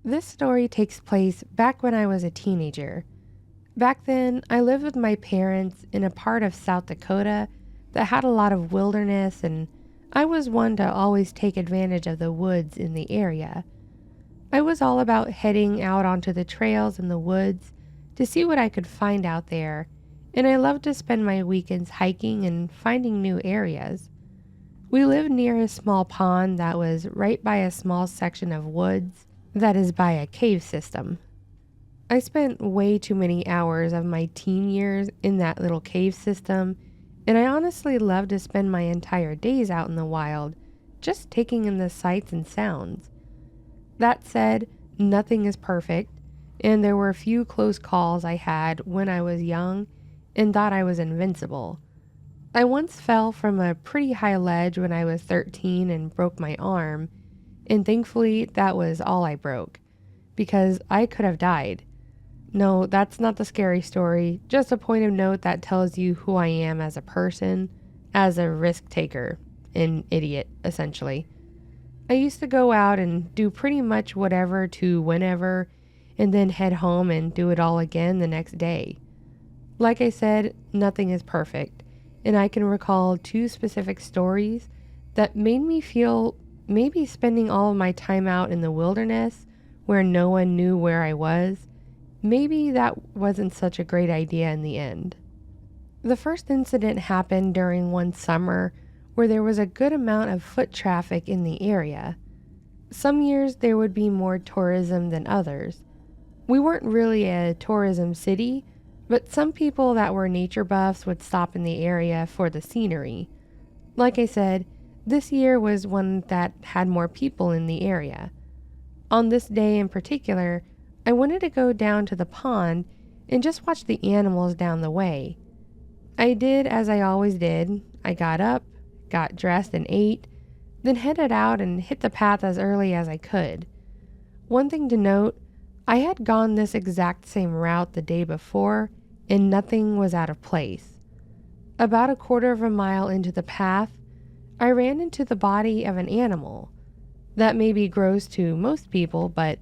This story takes place back when I was a teenager. Back then, I lived with my parents in a part of South Dakota that had a lot of wilderness, and I was one to always take advantage of the woods in the area. I was all about heading out onto the trails in the woods to see what I could find out there, and I loved to spend my weekends hiking and finding new areas. We lived near a small pond that was right by a small section of woods that is by a cave system. I spent way too many hours of my teen years in that little cave system, and I honestly love to spend my entire days out in the wild, just taking in the sights and sounds. That said, nothing is perfect, and there were a few close calls I had when I was young and thought I was invincible. I once fell from a pretty high ledge when I was 13 and broke my arm, and thankfully that was all I broke, because I could have died. No, that's not the scary story, just a point of note that tells you who I am as a person, as a risk taker, an idiot, essentially. I used to go out and do pretty much whatever to whenever, and then head home and do it all again the next day. Like I said, nothing is perfect, and I can recall two specific stories that made me feel maybe spending all of my time out in the wilderness where no one knew where I was, maybe that wasn't such a great idea in the end. The first incident happened during one summer where there was a good amount of foot traffic in the area. Some years there would be more tourism than others. We weren't really a tourism city, but some people that were nature buffs would stop in the area for the scenery. Like I said, this year was one that had more people in the area. On this day in particular, I wanted to go down to the pond and just watch the animals down the way. I did as I always did. I got up, got dressed and ate, then headed out and hit the path as early as I could. One thing to note, I had gone this exact same route the day before and nothing was out of place. About a quarter of a mile into the path, I ran into the body of an animal. That may be gross to most people, but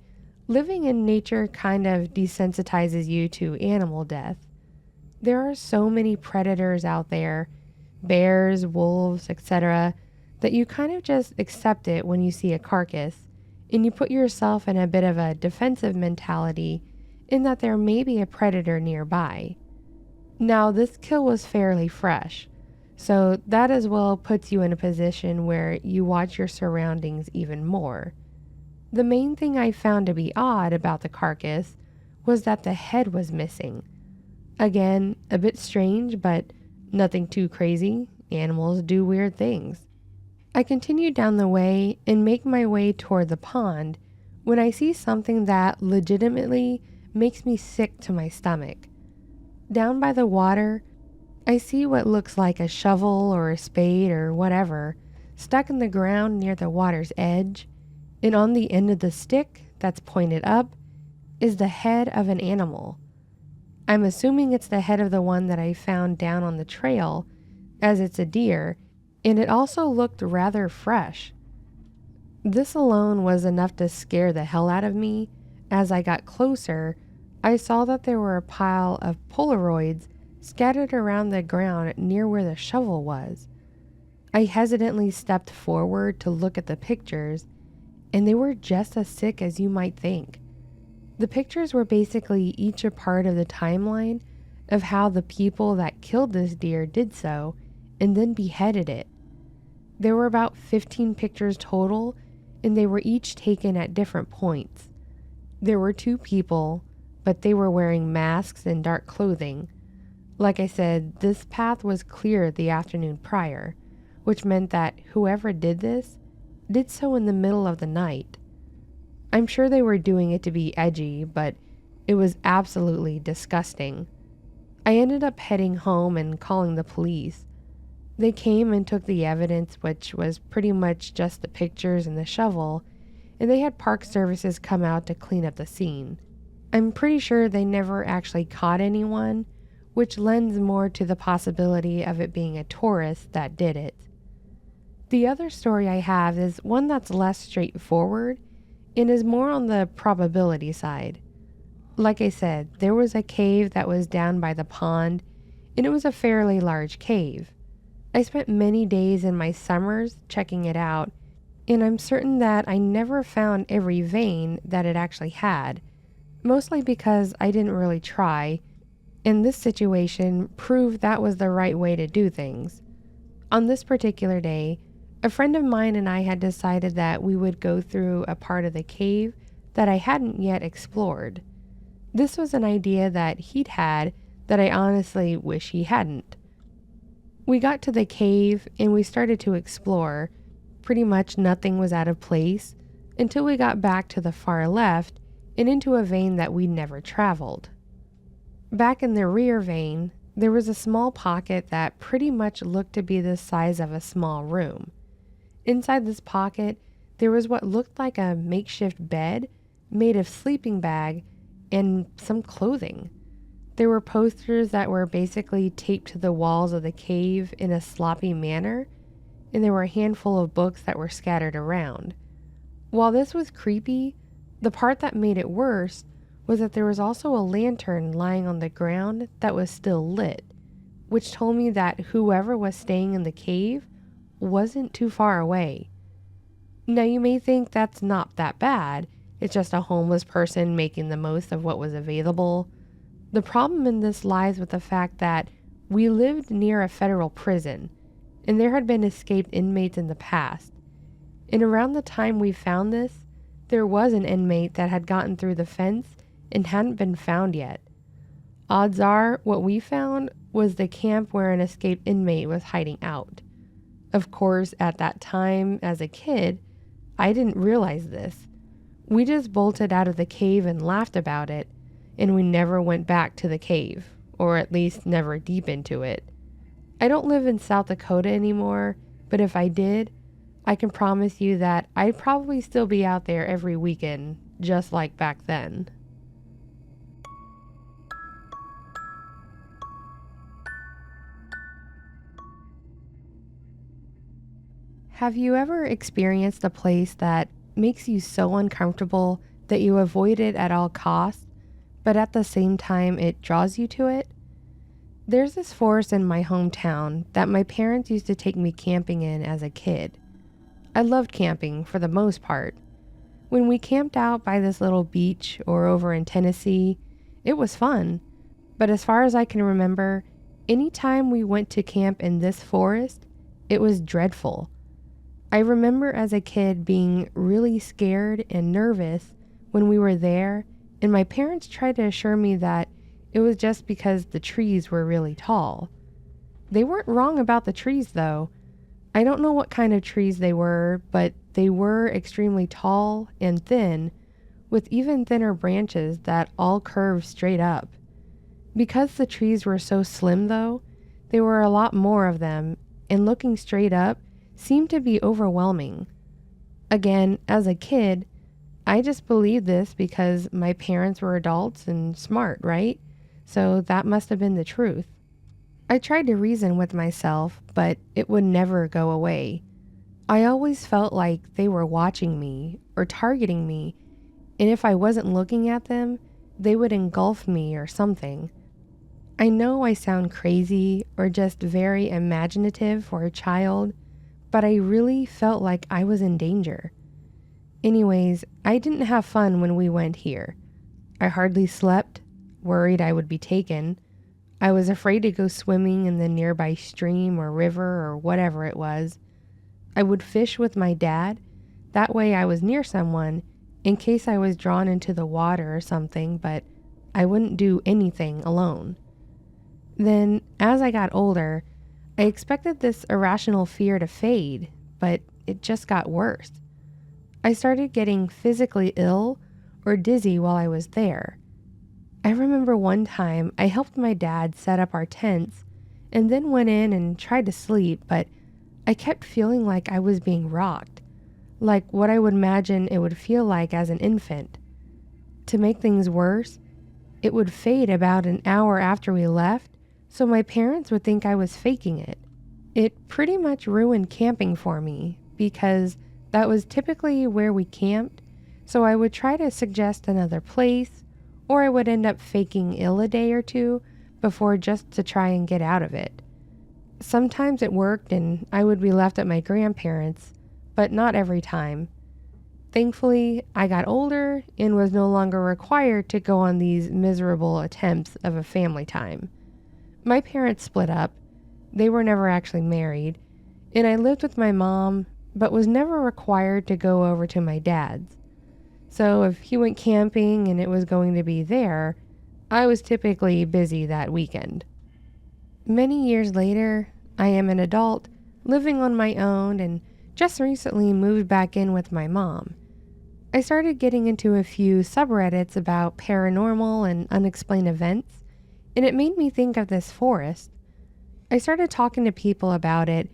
living in nature kind of desensitizes you to animal death. There are so many predators out there, bears, wolves, etc., that you kind of just accept it when you see a carcass, and you put yourself in a bit of a defensive mentality in that there may be a predator nearby. Now, this kill was fairly fresh, so that as well puts you in a position where you watch your surroundings even more. The main thing I found to be odd about the carcass was that the head was missing. Again, a bit strange, but nothing too crazy. Animals do weird things. I continue down the way and make my way toward the pond when I see something that legitimately makes me sick to my stomach. Down by the water, I see what looks like a shovel or a spade or whatever stuck in the ground near the water's edge, and on the end of the stick that's pointed up is the head of an animal. I'm assuming it's the head of the one that I found down on the trail, as it's a deer, and it also looked rather fresh. This alone was enough to scare the hell out of me. As I got closer, I saw that there were a pile of Polaroids scattered around the ground near where the shovel was. I hesitantly stepped forward to look at the pictures, and they were just as sick as you might think. The pictures were basically each a part of the timeline of how the people that killed this deer did so and then beheaded it. There were about 15 pictures total, and they were each taken at different points. There were two people, but they were wearing masks and dark clothing. Like I said, this path was clear the afternoon prior, which meant that whoever did this did so in the middle of the night. I'm sure they were doing it to be edgy, but it was absolutely disgusting. I ended up heading home and calling the police. They came and took the evidence, which was pretty much just the pictures and the shovel, and they had park services come out to clean up the scene. I'm pretty sure they never actually caught anyone, which lends more to the possibility of it being a tourist that did it. The other story I have is one that's less straightforward, and is more on the probability side. Like I said, there was a cave that was down by the pond, and it was a fairly large cave. I spent many days in my summers checking it out, and I'm certain that I never found every vein that it actually had, mostly because I didn't really try, and this situation proved that was the right way to do things. On this particular day, a friend of mine and I had decided that we would go through a part of the cave that I hadn't yet explored. This was an idea that he'd had that I honestly wish he hadn't. We got to the cave and we started to explore. Pretty much nothing was out of place until we got back to the far left and into a vein that we'd never traveled. Back in the rear vein, there was a small pocket that pretty much looked to be the size of a small room. Inside this pocket, there was what looked like a makeshift bed made of sleeping bag and some clothing. There were posters that were basically taped to the walls of the cave in a sloppy manner, and there were a handful of books that were scattered around. While this was creepy, the part that made it worse was that there was also a lantern lying on the ground that was still lit, which told me that whoever was staying in the cave wasn't too far away. Now you may think that's not that bad, it's just a homeless person making the most of what was available. The problem in this lies with the fact that we lived near a federal prison, and there had been escaped inmates in the past. And around the time we found this, there was an inmate that had gotten through the fence and hadn't been found yet. Odds are what we found was the camp where an escaped inmate was hiding out. Of course, at that time, as a kid, I didn't realize this. We just bolted out of the cave and laughed about it, and we never went back to the cave, or at least never deep into it. I don't live in South Dakota anymore, but if I did, I can promise you that I'd probably still be out there every weekend, just like back then. Have you ever experienced a place that makes you so uncomfortable that you avoid it at all costs, but at the same time it draws you to it? There's this forest in my hometown that my parents used to take me camping in as a kid. I loved camping for the most part. When we camped out by this little beach or over in Tennessee, it was fun. But as far as I can remember, anytime we went to camp in this forest, it was dreadful. I remember as a kid being really scared and nervous when we were there, and my parents tried to assure me that it was just because the trees were really tall. They weren't wrong about the trees, though. I don't know what kind of trees they were, but they were extremely tall and thin, with even thinner branches that all curved straight up. Because the trees were so slim, though, there were a lot more of them, and looking straight up seemed to be overwhelming. Again, as a kid, I just believed this because my parents were adults and smart, right? So that must have been the truth. I tried to reason with myself, but it would never go away. I always felt like they were watching me or targeting me, and if I wasn't looking at them, they would engulf me or something. I know I sound crazy or just very imaginative for a child, but I really felt like I was in danger. Anyways, I didn't have fun when we went here. I hardly slept, worried I would be taken. I was afraid to go swimming in the nearby stream or river or whatever it was. I would fish with my dad. That way I was near someone in case I was drawn into the water or something, but I wouldn't do anything alone. Then, as I got older, I expected this irrational fear to fade, but it just got worse. I started getting physically ill or dizzy while I was there. I remember one time I helped my dad set up our tents and then went in and tried to sleep, but I kept feeling like I was being rocked, like what I would imagine it would feel like as an infant. To make things worse, it would fade about an hour after we left, so my parents would think I was faking it. It pretty much ruined camping for me because that was typically where we camped, So I would try to suggest another place, or I would end up faking ill a day or two before just to try and get out of it. Sometimes it worked and I would be left at my grandparents', but not every time. Thankfully, I got older and was no longer required to go on these miserable attempts of a family time. My parents split up. They were never actually married, and I lived with my mom, but was never required to go over to my dad's. So if he went camping and it was going to be there, I was typically busy that weekend. Many years later, I am an adult, living on my own, and just recently moved back in with my mom. I started getting into a few subreddits about paranormal and unexplained events, and it made me think of this forest. I started talking to people about it,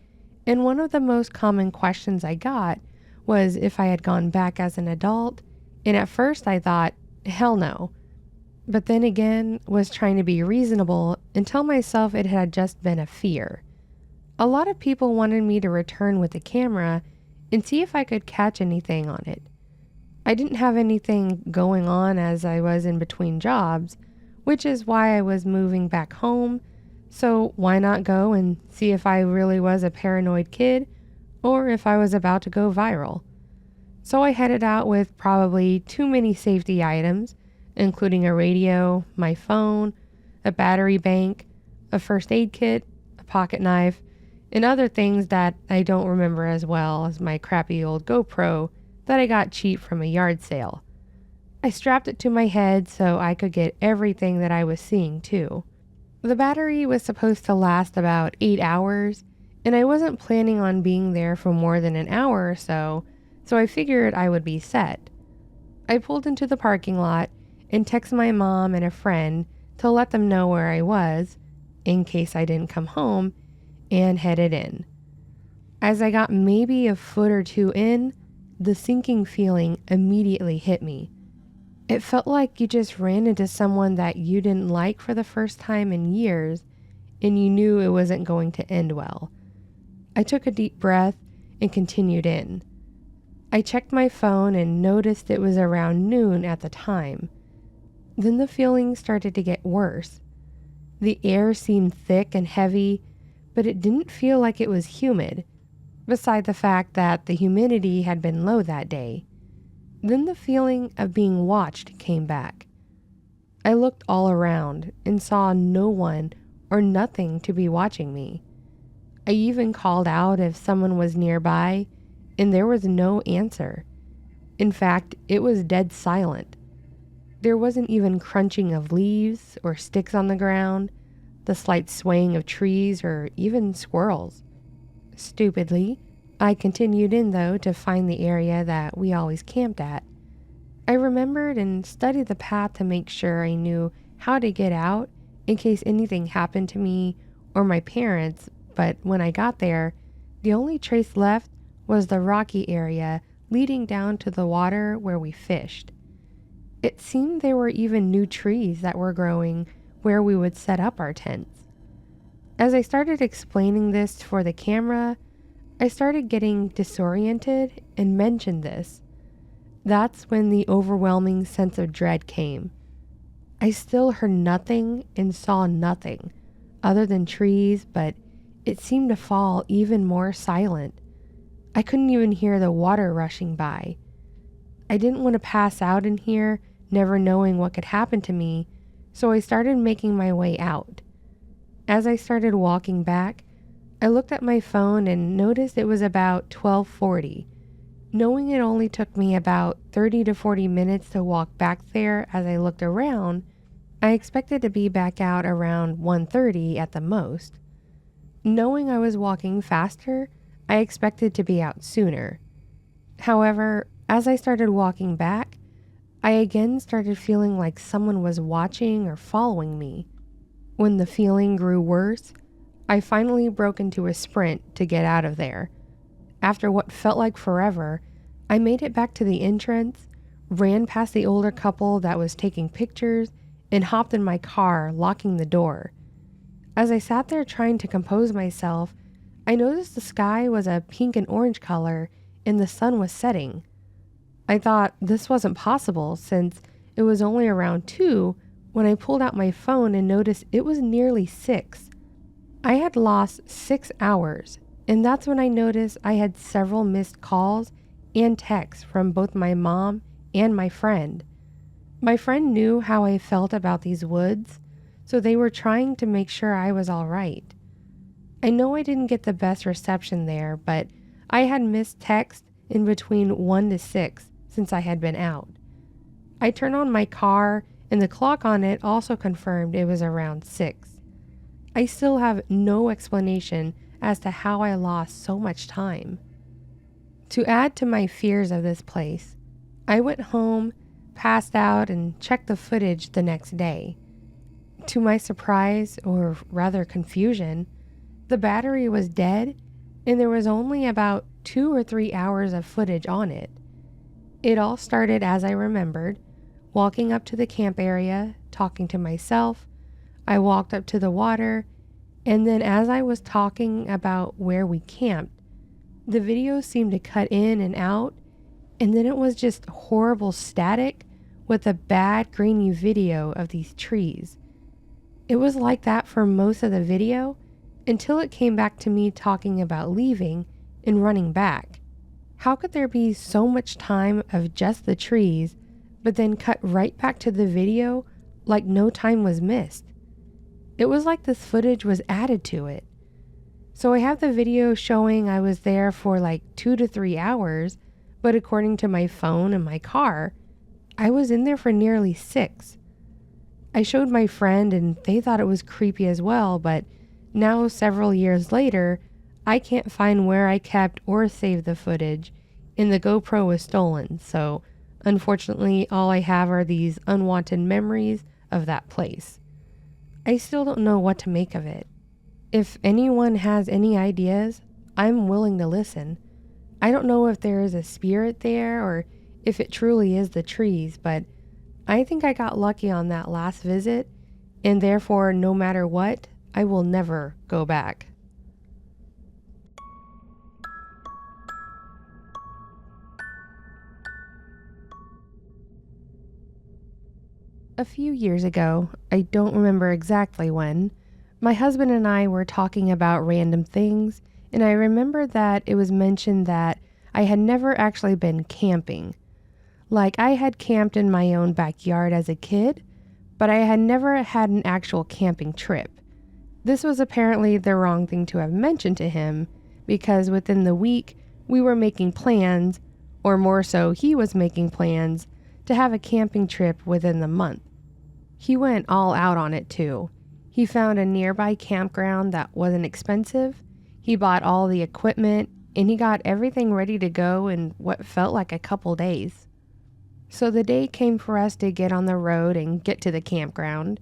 and one of the most common questions I got was if I had gone back as an adult, and at first I thought, hell no. But then again, was trying to be reasonable and tell myself it had just been a fear. A lot of people wanted me to return with the camera and see if I could catch anything on it. I didn't have anything going on as I was in between jobs, which is why I was moving back home, so why not go and see if I really was a paranoid kid or if I was about to go viral. So I headed out with probably too many safety items, including a radio, my phone, a battery bank, a first aid kit, a pocket knife, and other things that I don't remember as well as my crappy old GoPro that I got cheap from a yard sale. I strapped it to my head so I could get everything that I was seeing too. The battery was supposed to last about 8 hours, and I wasn't planning on being there for more than an hour or so I figured I would be set. I pulled into the parking lot and texted my mom and a friend to let them know where I was, in case I didn't come home, and headed in. As I got maybe a foot or two in, the sinking feeling immediately hit me. It felt like you just ran into someone that you didn't like for the first time in years, and you knew it wasn't going to end well. I took a deep breath and continued in. I checked my phone and noticed it was around noon at the time. Then the feeling started to get worse. The air seemed thick and heavy, but it didn't feel like it was humid, beside the fact that the humidity had been low that day. Then the feeling of being watched came back. I looked all around and saw no one or nothing to be watching me. I even called out if someone was nearby, and there was no answer. In fact, it was dead silent. There wasn't even crunching of leaves or sticks on the ground, the slight swaying of trees, or even squirrels. Stupidly, I continued in though to find the area that we always camped at. I remembered and studied the path to make sure I knew how to get out in case anything happened to me or my parents, but when I got there, the only trace left was the rocky area leading down to the water where we fished. It seemed there were even new trees that were growing where we would set up our tents. As I started explaining this for the camera, I started getting disoriented and mentioned this. That's when the overwhelming sense of dread came. I still heard nothing and saw nothing other than trees, but it seemed to fall even more silent. I couldn't even hear the water rushing by. I didn't want to pass out in here, never knowing what could happen to me, so I started making my way out. As I started walking back, I looked at my phone and noticed it was about 12:40. Knowing it only took me about 30 to 40 minutes to walk back there as I looked around, I expected to be back out around 1:30 at the most. Knowing I was walking faster, I expected to be out sooner. However, as I started walking back, I again started feeling like someone was watching or following me. When the feeling grew worse, I finally broke into a sprint to get out of there. After what felt like forever, I made it back to the entrance, ran past the older couple that was taking pictures, and hopped in my car, locking the door. As I sat there trying to compose myself, I noticed the sky was a pink and orange color and the sun was setting. I thought this wasn't possible since it was only around 2 when I pulled out my phone and noticed it was nearly 6. I had lost 6 hours, and that's when I noticed I had several missed calls and texts from both my mom and my friend. My friend knew how I felt about these woods, so they were trying to make sure I was all right. I know I didn't get the best reception there, but I had missed texts in between 1 to 6 since I had been out. I turned on my car, and the clock on it also confirmed it was around 6. I still have no explanation as to how I lost so much time. To add to my fears of this place, I went home, passed out, and checked the footage the next day. To my surprise, or rather confusion, the battery was dead and there was only about 2 or 3 hours of footage on it. It all started as I remembered, walking up to the camp area, talking to myself. I walked up to the water, and then as I was talking about where we camped, the video seemed to cut in and out, and then it was just horrible static with a bad grainy video of these trees. It was like that for most of the video until it came back to me talking about leaving and running back. How could there be so much time of just the trees, but then cut right back to the video like no time was missed? It was like this footage was added to it. So I have the video showing I was there for like 2 to 3 hours, but according to my phone and my car, I was in there for nearly 6. I showed my friend and they thought it was creepy as well, but now several years later, I can't find where I kept or saved the footage, and the GoPro was stolen, so unfortunately all I have are these unwanted memories of that place. I still don't know what to make of it. If anyone has any ideas, I'm willing to listen. I don't know if there is a spirit there or if it truly is the trees, but I think I got lucky on that last visit, and therefore, no matter what, I will never go back. A few years ago, I don't remember exactly when, my husband and I were talking about random things, and I remember that it was mentioned that I had never actually been camping. Like, I had camped in my own backyard as a kid, but I had never had an actual camping trip. This was apparently the wrong thing to have mentioned to him, because within the week, we were making plans, or more so, he was making plans, to have a camping trip within the month. He went all out on it too. He found a nearby campground that wasn't expensive, he bought all the equipment, and he got everything ready to go in what felt like a couple days. So the day came for us to get on the road and get to the campground.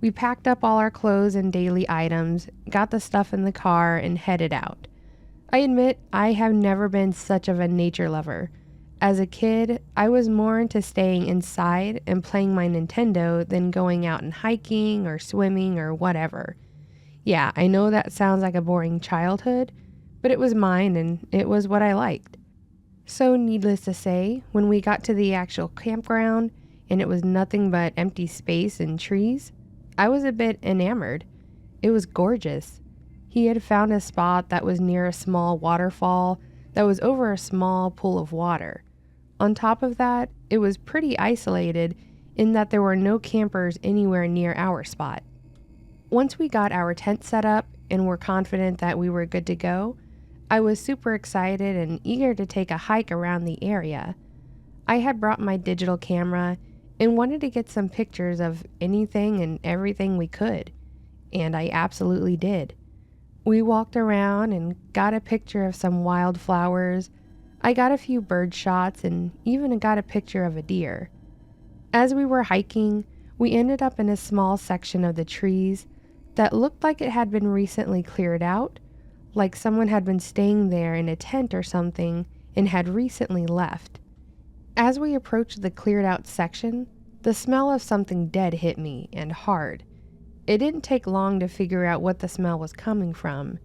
We packed up all our clothes and daily items, got the stuff in the car, and headed out. I admit I have never been such of a nature lover. As a kid, I was more into staying inside and playing my Nintendo than going out and hiking or swimming or whatever. Yeah, I know that sounds like a boring childhood, but it was mine and it was what I liked. So needless to say, when we got to the actual campground and it was nothing but empty space and trees, I was a bit enamored. It was gorgeous. He had found a spot that was near a small waterfall that was over a small pool of water. On top of that, it was pretty isolated in that there were no campers anywhere near our spot. Once we got our tent set up and were confident that we were good to go, I was super excited and eager to take a hike around the area. I had brought my digital camera and wanted to get some pictures of anything and everything we could, and I absolutely did. We walked around and got a picture of some wildflowers. I got a few bird shots and even got a picture of a deer. As we were hiking, we ended up in a small section of the trees that looked like it had been recently cleared out, like someone had been staying there in a tent or something and had recently left. As we approached the cleared out section, the smell of something dead hit me, and hard. It didn't take long to figure out what the smell was coming from.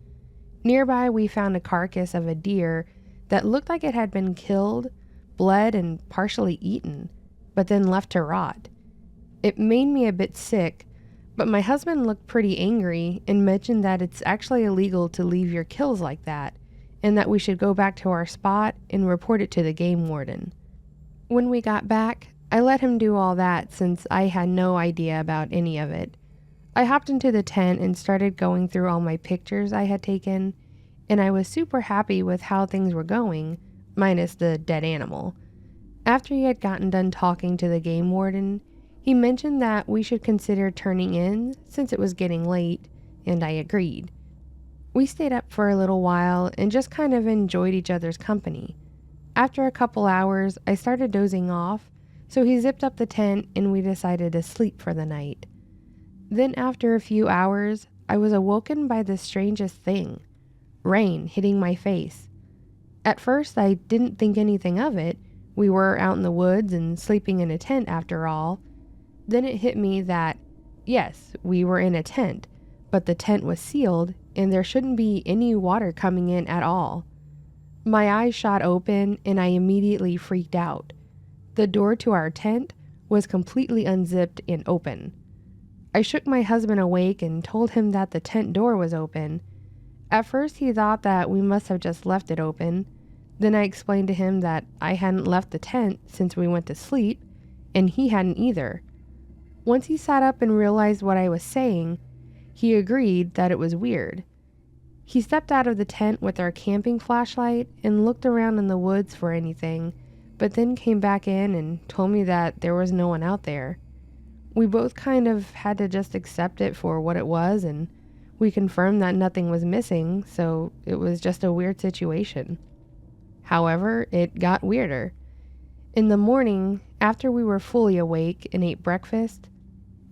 Nearby, we found a carcass of a deer that looked like it had been killed, bled and partially eaten, but then left to rot. It made me a bit sick, but my husband looked pretty angry and mentioned that it's actually illegal to leave your kills like that, and that we should go back to our spot and report it to the game warden. When we got back, I let him do all that since I had no idea about any of it. I hopped into the tent and started going through all my pictures I had taken, and I was super happy with how things were going, minus the dead animal. After he had gotten done talking to the game warden, he mentioned that we should consider turning in since it was getting late, and I agreed. We stayed up for a little while and just kind of enjoyed each other's company. After a couple hours, I started dozing off, so he zipped up the tent and we decided to sleep for the night. Then after a few hours, I was awoken by the strangest thing: rain hitting my face. At first, I didn't think anything of it. We were out in the woods and sleeping in a tent after all. Then it hit me that, yes, we were in a tent, but the tent was sealed and there shouldn't be any water coming in at all. My eyes shot open and I immediately freaked out. The door to our tent was completely unzipped and open. I shook my husband awake and told him that the tent door was open. At first he thought that we must have just left it open. Then I explained to him that I hadn't left the tent since we went to sleep, and he hadn't either. Once he sat up and realized what I was saying, he agreed that it was weird. He stepped out of the tent with our camping flashlight and looked around in the woods for anything, but then came back in and told me that there was no one out there. We both kind of had to just accept it for what it was, and we confirmed that nothing was missing, so it was just a weird situation. However, it got weirder. In the morning, after we were fully awake and ate breakfast,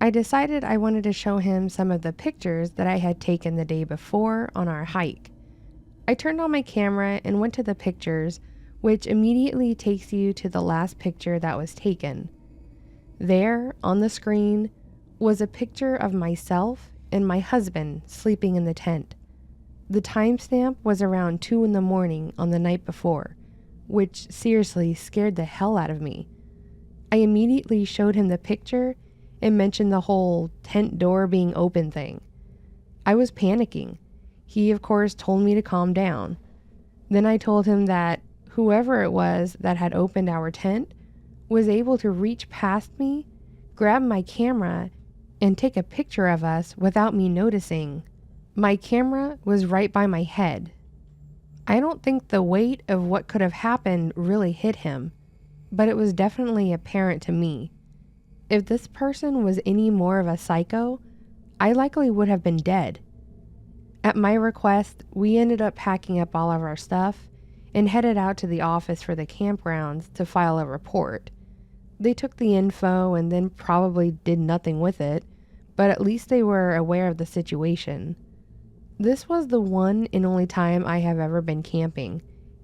I decided I wanted to show him some of the pictures that I had taken the day before on our hike. I turned on my camera and went to the pictures, which immediately takes you to the last picture that was taken. There, on the screen, was a picture of myself and my husband sleeping in the tent. The timestamp was around 2 a.m. on the night before, which seriously scared the hell out of me. I immediately showed him the picture and mentioned the whole tent door being open thing. I was panicking. He, of course, told me to calm down. Then I told him that whoever it was that had opened our tent was able to reach past me, grab my camera, and take a picture of us without me noticing. My camera was right by my head. I don't think the weight of what could have happened really hit him, but it was definitely apparent to me. If this person was any more of a psycho, I likely would have been dead. At my request, we ended up packing up all of our stuff and headed out to the office for the campgrounds to file a report. They took the info and then probably did nothing with it, but at least they were aware of the situation. This was the one and only time I have ever been camping,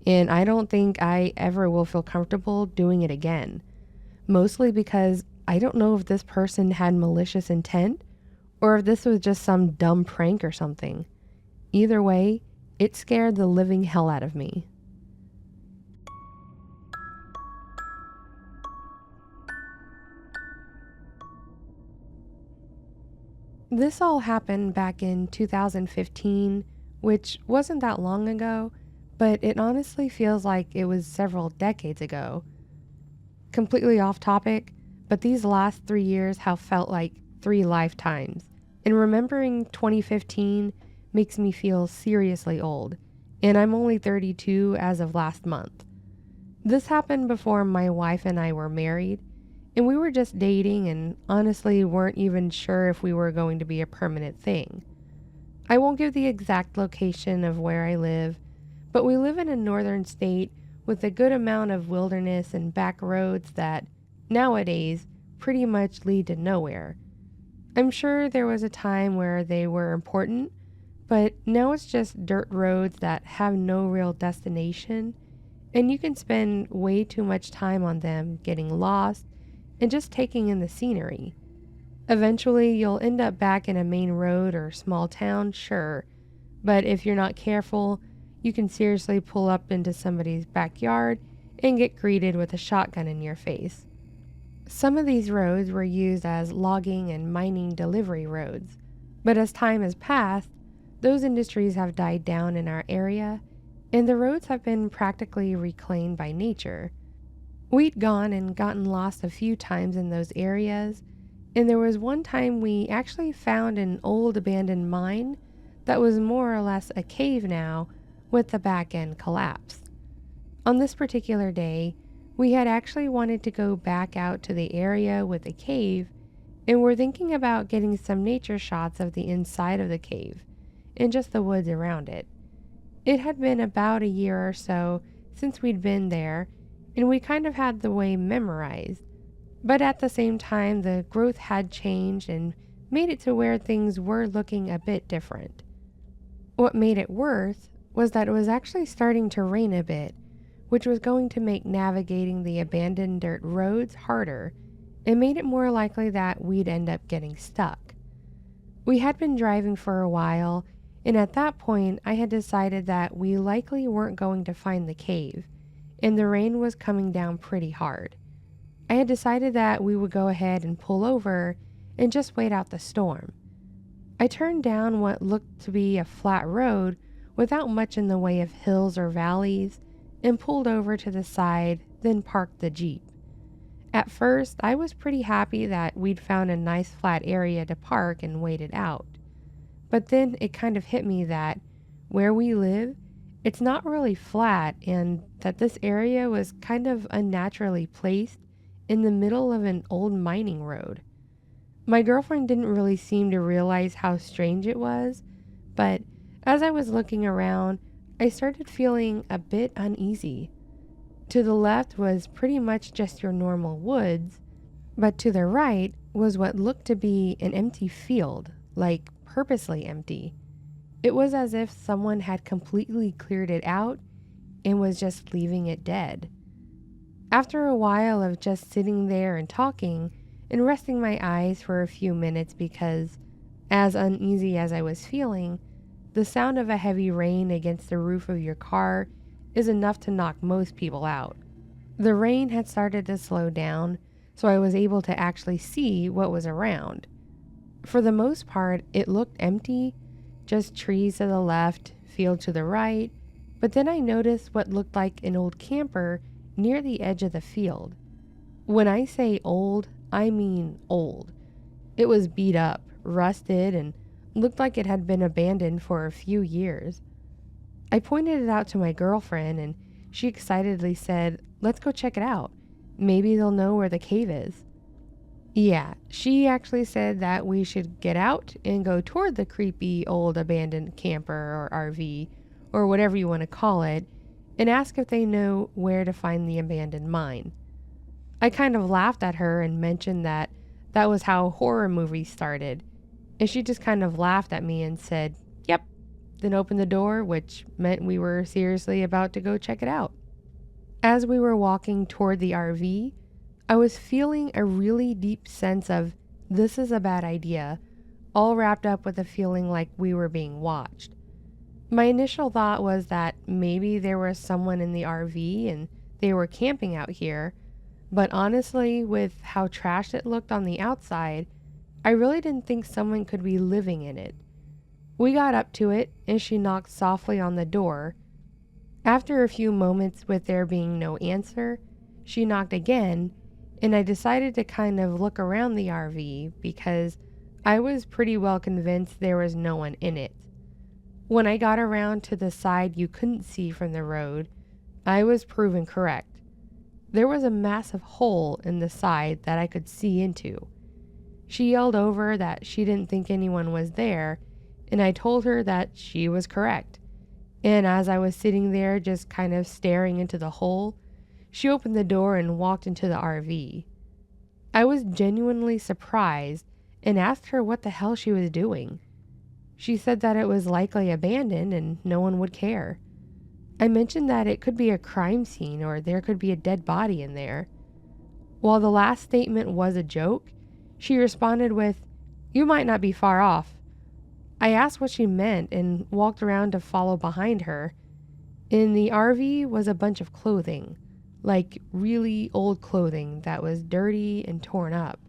and I don't think I ever will feel comfortable doing it again. Mostly because I don't know if this person had malicious intent or if this was just some dumb prank or something. Either way, it scared the living hell out of me. This all happened back in 2015, which wasn't that long ago, but it honestly feels like it was several decades ago. Completely off topic, but these last 3 years have felt like 3 lifetimes, and remembering 2015 makes me feel seriously old, and I'm only 32 as of last month. This happened before my wife and I were married, and we were just dating and honestly weren't even sure if we were going to be a permanent thing. I won't give the exact location of where I live, but we live in a northern state with a good amount of wilderness and back roads that, nowadays, pretty much lead to nowhere. I'm sure there was a time where they were important, but now it's just dirt roads that have no real destination, and you can spend way too much time on them getting lost and just taking in the scenery. Eventually, you'll end up back in a main road or small town, sure, but if you're not careful, you can seriously pull up into somebody's backyard and get greeted with a shotgun in your face. Some of these roads were used as logging and mining delivery roads, but as time has passed, those industries have died down in our area, and the roads have been practically reclaimed by nature. We'd gone and gotten lost a few times in those areas, and there was one time we actually found an old abandoned mine that was more or less a cave now, with the back end collapsed. On this particular day, we had actually wanted to go back out to the area with the cave, and were thinking about getting some nature shots of the inside of the cave and just the woods around it. It had been about a year or so since we'd been there, and we kind of had the way memorized, but at the same time the growth had changed and made it to where things were looking a bit different. What made it worse was that it was actually starting to rain a bit, which was going to make navigating the abandoned dirt roads harder and made it more likely that we'd end up getting stuck. We had been driving for a while, and at that point I had decided that we likely weren't going to find the cave, and the rain was coming down pretty hard. I had decided that we would go ahead and pull over and just wait out the storm. I turned down what looked to be a flat road without much in the way of hills or valleys and pulled over to the side, then parked the Jeep. At first, I was pretty happy that we'd found a nice flat area to park and waited out. But then it kind of hit me that where we live, it's not really flat, and that this area was kind of unnaturally placed in the middle of an old mining road. My girlfriend didn't really seem to realize how strange it was, but as I was looking around, I started feeling a bit uneasy. To the left was pretty much just your normal woods, but to the right was what looked to be an empty field, like purposely empty. It was as if someone had completely cleared it out and was just leaving it dead. After a while of just sitting there and talking and resting my eyes for a few minutes because, as uneasy as I was feeling, the sound of a heavy rain against the roof of your car is enough to knock most people out. The rain had started to slow down, so I was able to actually see what was around. For the most part, it looked empty, just trees to the left, field to the right, but then I noticed what looked like an old camper near the edge of the field. When I say old, I mean old. It was beat up, rusted, and looked like it had been abandoned for a few years. I pointed it out to my girlfriend, and she excitedly said, "Let's go check it out. Maybe they'll know where the cave is." Yeah, she actually said that we should get out and go toward the creepy old abandoned camper or RV, or whatever you want to call it, and ask if they know where to find the abandoned mine. I kind of laughed at her and mentioned that that was how horror movies started, and she just kind of laughed at me and said, "Yep," then opened the door, which meant we were seriously about to go check it out. As we were walking toward the RV, I was feeling a really deep sense of this is a bad idea, all wrapped up with a feeling like we were being watched. My initial thought was that maybe there was someone in the RV and they were camping out here, but honestly, with how trashed it looked on the outside, I really didn't think someone could be living in it. We got up to it, and she knocked softly on the door. After a few moments with there being no answer, she knocked again, and I decided to kind of look around the RV because I was pretty well convinced there was no one in it. When I got around to the side you couldn't see from the road, I was proven correct. There was a massive hole in the side that I could see into. She yelled over that she didn't think anyone was there, and I told her that she was correct. And as I was sitting there just kind of staring into the hole, she opened the door and walked into the RV. I was genuinely surprised and asked her what the hell she was doing. She said that it was likely abandoned and no one would care. I mentioned that it could be a crime scene or there could be a dead body in there. While the last statement was a joke, she responded with, "You might not be far off." I asked what she meant and walked around to follow behind her. In the RV was a bunch of clothing, like really old clothing that was dirty and torn up.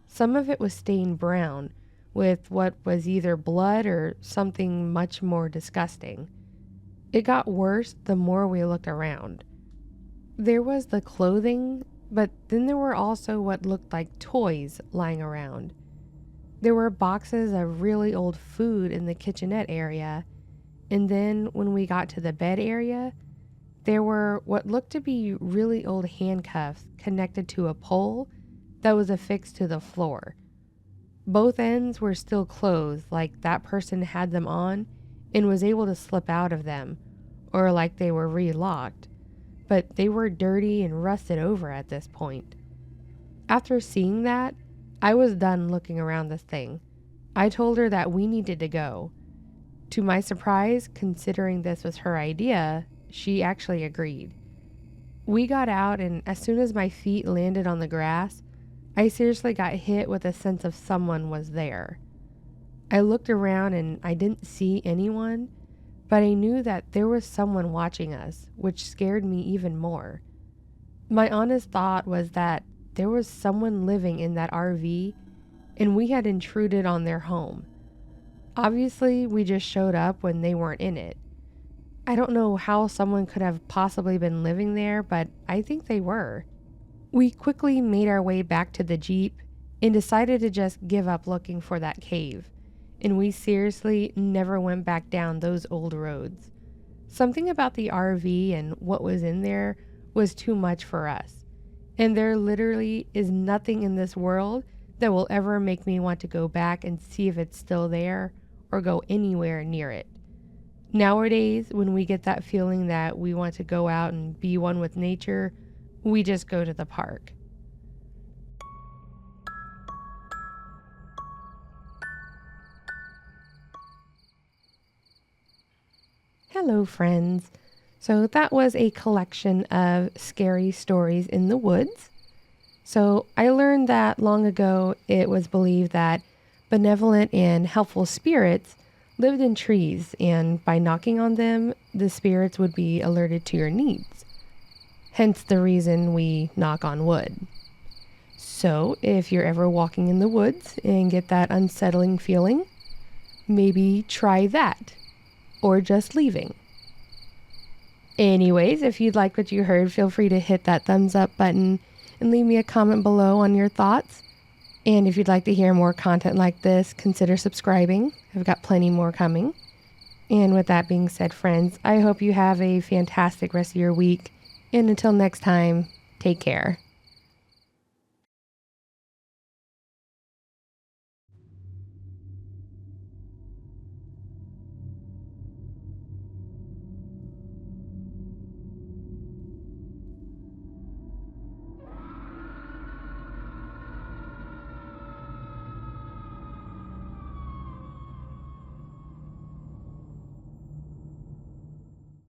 Some of it was stained brown with what was either blood or something much more disgusting. It got worse the more we looked around. There was the clothing, but then there were also what looked like toys lying around. There were boxes of really old food in the kitchenette area, and then when we got to the bed area, there were what looked to be really old handcuffs connected to a pole that was affixed to the floor. Both ends were still closed, like that person had them on and was able to slip out of them, or like they were relocked, but they were dirty and rusted over at this point. After seeing that, I was done looking around this thing. I told her that we needed to go. To my surprise, considering this was her idea, she actually agreed. We got out, and as soon as my feet landed on the grass, I seriously got hit with a sense of someone was there. I looked around and I didn't see anyone, but I knew that there was someone watching us, which scared me even more. My honest thought was that there was someone living in that RV and we had intruded on their home. Obviously, we just showed up when they weren't in it. I don't know how someone could have possibly been living there, but I think they were. We quickly made our way back to the Jeep and decided to just give up looking for that cave, and we seriously never went back down those old roads. Something about the RV and what was in there was too much for us, and there literally is nothing in this world that will ever make me want to go back and see if it's still there or go anywhere near it. Nowadays, when we get that feeling that we want to go out and be one with nature, we just go to the park. Hello, friends. So that was a collection of scary stories in the woods. So I learned that long ago it was believed that benevolent and helpful spirits lived in trees, and by knocking on them, the spirits would be alerted to your needs. Hence the reason we knock on wood. So if you're ever walking in the woods and get that unsettling feeling, maybe try that, or just leaving. Anyways, if you'd like what you heard, feel free to hit that thumbs up button and leave me a comment below on your thoughts. And if you'd like to hear more content like this, consider subscribing. I've got plenty more coming. And with that being said, friends, I hope you have a fantastic rest of your week. And until next time, take care.